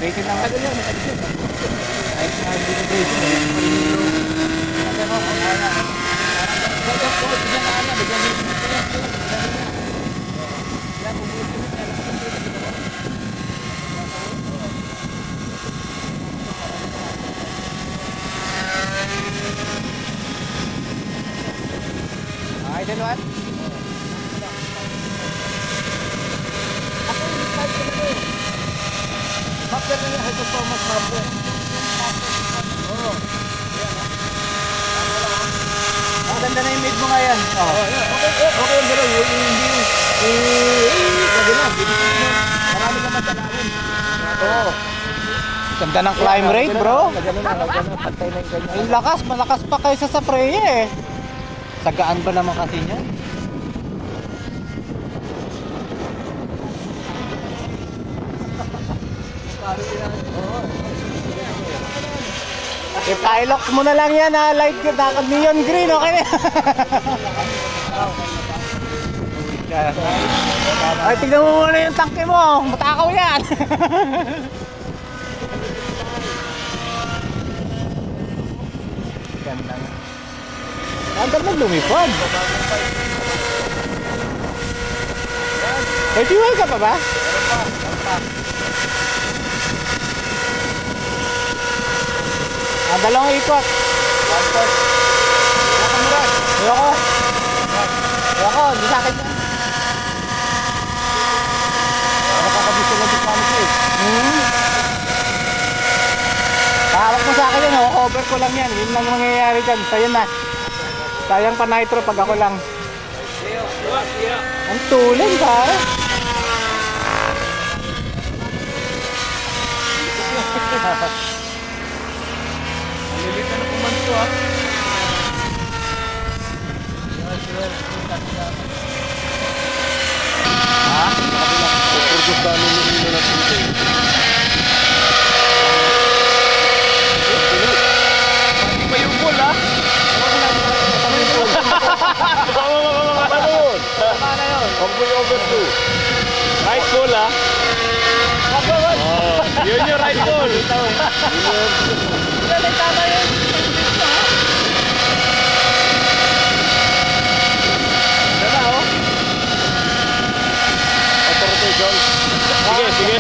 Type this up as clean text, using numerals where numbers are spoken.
Braces lang agad yun. Kahit nga hindi ko braces. Ay, dalawan? Ako yung start ko na ito. Mapper na yung Hydro Thomas Mapper. Oo. Ang ganda na yung mid mo nga yan. Okay yung gano'n. Lagi na. Marami naman sa lalim. Oo. Ganda ng climb rate, bro. Pantay na yung ganyan. Yung lakas, malakas pa kaysa sa Freya eh. Sagaan ba naman kasi niyan? I-lock mo na lang yan ha, light neon green, okay na. Ay, tignan mo muna yung tangke mo, matakaw yan. Ganda nga. Ang ganda lumipad. May fuel ka pa ba? Dalawang ikot. Ayoko, hindi sa akin yan. Nakakabisto na discount ko eh. Pahawak mo sa akin yan, cover ko lang yan. Yun lang mangyayari dyan, sa'yo na. Sayang pa nitro pag ako lang. Ang tulen ba? Lilitan na kumanto ha. Ha? Purgos ba nililitan na natin ito? Hindi pa yung ball ha? Paano yun? Paano yun? Over 2. Right ball ha? Yun yung right ball. Tama yun. Ganda oh. Authority John. Sige.